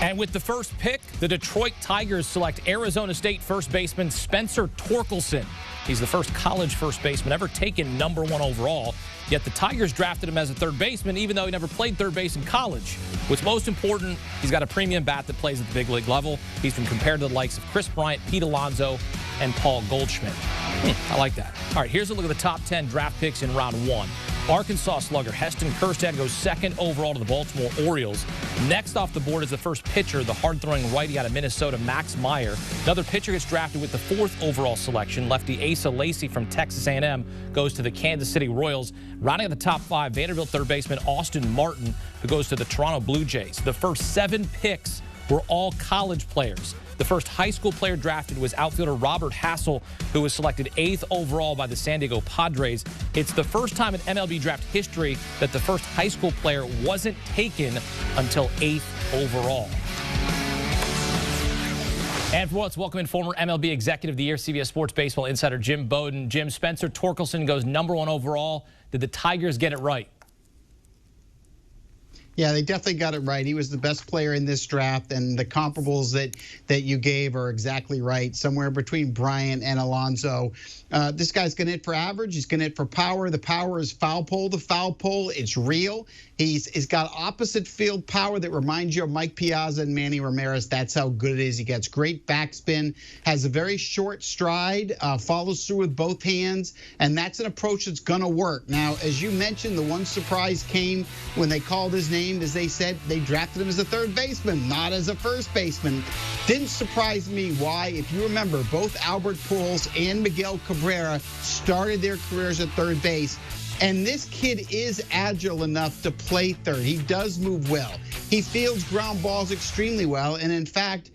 And with the first pick, the Detroit Tigers select Arizona State first baseman Spencer Torkelson. He's the first college first baseman ever taken #1 overall. Yet the Tigers drafted him as a third baseman, even though he never played third base in college. What's most important, he's got a premium bat that plays at the big league level. He's been compared to the likes of Chris Bryant, Pete Alonso, and Paul Goldschmidt. I like that. All right, here's a look at the top 10 draft picks in round 1. Arkansas slugger Heston Kjerstad goes second overall to the Baltimore Orioles. Next off the board is the first pitcher, the hard-throwing righty out of Minnesota, Max Meyer. Another pitcher gets drafted with the 4th overall selection. Lefty Asa Lacy from Texas A&M goes to the Kansas City Royals. Rounding out the top 5, Vanderbilt third baseman Austin Martin, who goes to the Toronto Blue Jays. The first 7 picks were all college players. The first high school player drafted was outfielder Robert Hassel, who was selected 8th overall by the San Diego Padres. It's the first time in MLB draft history that the first high school player wasn't taken until 8th overall. And for once, welcome in former MLB Executive of the Year, CBS Sports Baseball insider Jim Bowden. Jim, Spencer Torkelson goes #1 overall. Did the Tigers get it right? Yeah, they definitely got it right. He was the best player in this draft, and the comparables that you gave are exactly right, somewhere between Bryant and Alonso. This guy's going to hit for average. He's going to hit for power. The power is foul pole. The foul pole, it's real. He's got opposite field power that reminds you of Mike Piazza and Manny Ramirez. That's how good it is. He gets great backspin, has a very short stride, follows through with both hands, and that's an approach that's going to work. Now, as you mentioned, the one surprise came when they called his name. As they said, they drafted him as a third baseman, not as a first baseman. Didn't surprise me. Why? If you remember, both Albert Pujols and Miguel Cabrera started their careers at third base. And this kid is agile enough to play third. He does move well. He fields ground balls extremely well. And in fact,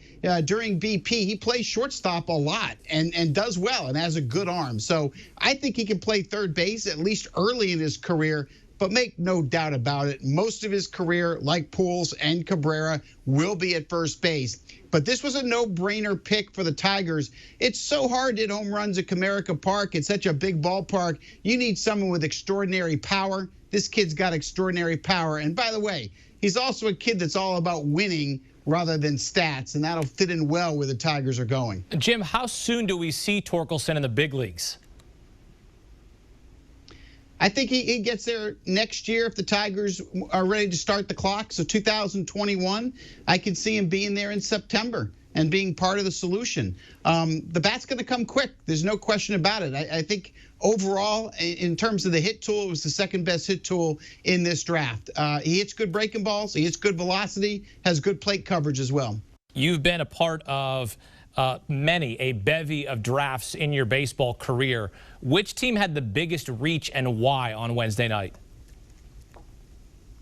during BP, he plays shortstop a lot and does well and has a good arm. So I think he can play third base, at least early in his career. But make no doubt about it, most of his career, like Pujols and Cabrera, will be at first base. But this was a no-brainer pick for the Tigers. It's so hard to hit home runs at Comerica Park. It's such a big ballpark. You need someone with extraordinary power. This kid's got extraordinary power. And by the way, he's also a kid that's all about winning rather than stats, and that'll fit in well where the Tigers are going. Jim, how soon do we see Torkelson in the big leagues? I think he gets there next year if the Tigers are ready to start the clock. So 2021, I can see him being there in September and being part of the solution. The bat's going to come quick. There's no question about it. I think overall, in terms of the hit tool, it was the second best hit tool in this draft. He hits good breaking balls. He hits good velocity, has good plate coverage as well. You've been a part of a bevy of drafts in your baseball career. Which team had the biggest reach and why on Wednesday night?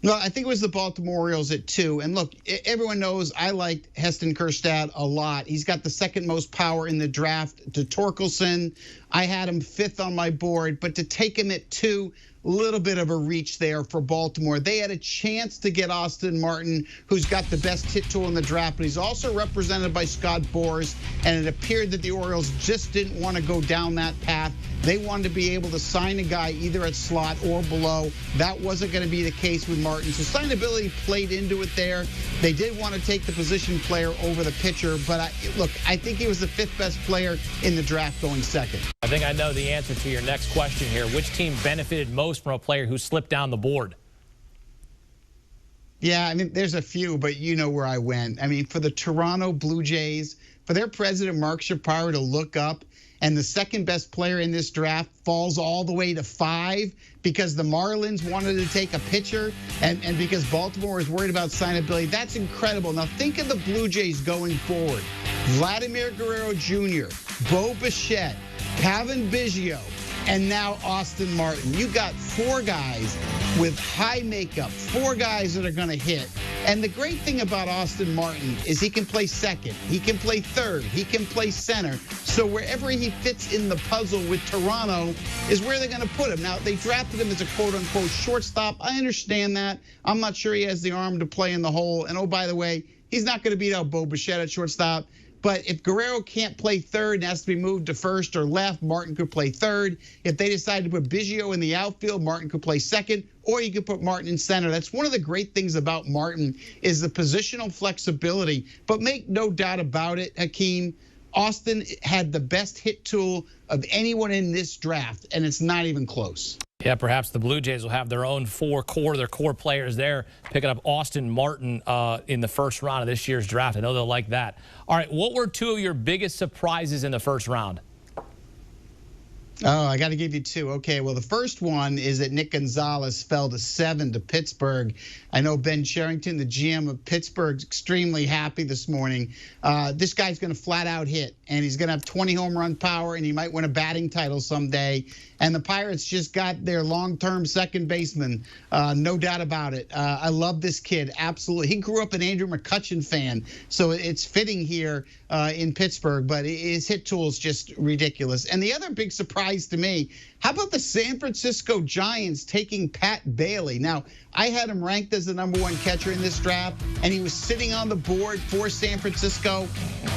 No, I think it was the Baltimore Orioles at 2. And look, everyone knows I liked Heston Kjerstad a lot. He's got the second most power in the draft to Torkelson. I had him 5th on my board, but to take him at 2, a little bit of a reach there for Baltimore. They had a chance to get Austin Martin, who's got the best hit tool in the draft, but he's also represented by Scott Boras, and it appeared that the Orioles just didn't want to go down that path. They wanted to be able to sign a guy either at slot or below. That wasn't going to be the case with Martin. So signability played into it there. They did want to take the position player over the pitcher, but look, I think he was the 5th best player in the draft going second. I think I know the answer to your next question here. Which team benefited most from a player who slipped down the board? Yeah, I mean, there's a few, but you know where I went. I mean, for the Toronto Blue Jays, for their president, Mark Shapiro, to look up, and the second best player in this draft falls all the way to 5 because the Marlins wanted to take a pitcher and because Baltimore is worried about signability. That's incredible. Now think of the Blue Jays going forward. Vladimir Guerrero Jr., Bo Bichette, Calvin Biggio, and now Austin Martin. You got 4 guys with high makeup, 4 guys that are going to hit. And the great thing about Austin Martin is he can play second, he can play third, he can play center. So wherever he fits in the puzzle with Toronto is where they're going to put him. Now, they drafted him as a quote-unquote shortstop. I understand that. I'm not sure he has the arm to play in the hole. And oh, by the way, he's not going to beat out Bo Bichette at shortstop. But if Guerrero can't play third and has to be moved to first or left, Martin could play third. If they decide to put Biggio in the outfield, Martin could play second, or you could put Martin in center. That's one of the great things about Martin is the positional flexibility. But make no doubt about it, Hakeem, Austin had the best hit tool of anyone in this draft, and it's not even close. Yeah, perhaps the Blue Jays will have their own their core players there, picking up Austin Martin in the first round of this year's draft. I know they'll like that. All right, what were two of your biggest surprises in the first round? Oh, I got to give you two. Okay, well, the first one is that Nick Gonzalez fell to 7 to Pittsburgh. I know Ben Cherington, the GM of Pittsburgh, is extremely happy this morning. This guy's going to flat out hit, and he's going to have 20 home run power, and he might win a batting title someday. And the Pirates just got their long-term second baseman, no doubt about it. I love this kid, absolutely. He grew up an Andrew McCutchen fan, so it's fitting here in Pittsburgh, but his hit tool is just ridiculous. And the other big surprise to me, how about the San Francisco Giants taking Pat Bailey? Now, I had him ranked as the #1 catcher in this draft, and he was sitting on the board for San Francisco.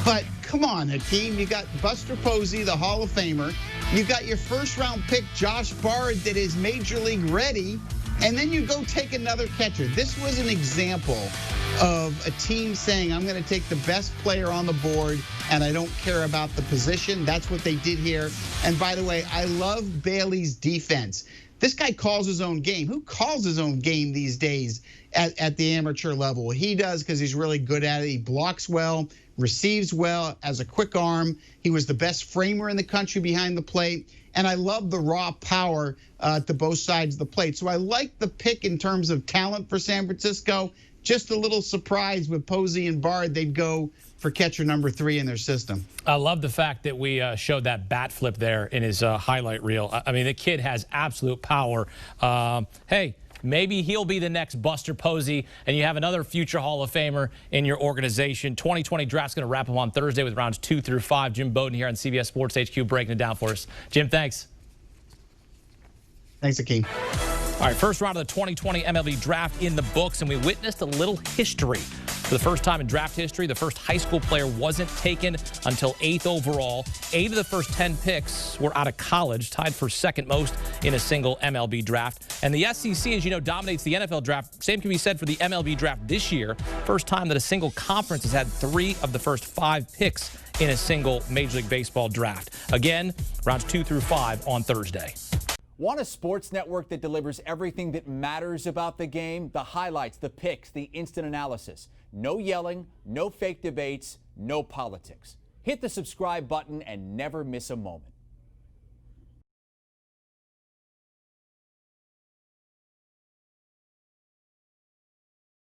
But come on, Hakeem, you got Buster Posey, the Hall of Famer. You got your first-round pick, Josh Bard, that is Major League ready. And then you go take another catcher. This was an example of a team saying, I'm going to take the best player on the board, and I don't care about the position. That's what they did here. And by the way, I love Bailey's defense. This guy calls his own game. Who calls his own game these days at the amateur level? He does because he's really good at it. He blocks well, receives well, has a quick arm. He was the best framer in the country behind the plate. And I love the raw power to both sides of the plate. So I like the pick in terms of talent for San Francisco. Just a little surprise with Posey and Bard, they'd go for catcher #3 in their system. I love the fact that we showed that bat flip there in his highlight reel. I mean, the kid has absolute power. Hey, maybe he'll be the next Buster Posey, and you have another future Hall of Famer in your organization. 2020 draft's going to wrap up on Thursday with rounds 2 through 5. Jim Bowden here on CBS Sports HQ breaking it down for us. Jim, thanks. Thanks, Hakeem. All right, first round of the 2020 MLB Draft in the books, and we witnessed a little history. For the first time in draft history, the first high school player wasn't taken until 8th overall. 8 of the first 10 picks were out of college, tied for second most in a single MLB draft. And the SEC, as you know, dominates the NFL draft. Same can be said for the MLB draft this year. First time that a single conference has had 3 of the first 5 picks in a single Major League Baseball draft. Again, rounds 2 through 5 on Thursday. Want a sports network that delivers everything that matters about the game? The highlights, the picks, the instant analysis. No yelling, no fake debates, no politics. Hit the subscribe button and never miss a moment.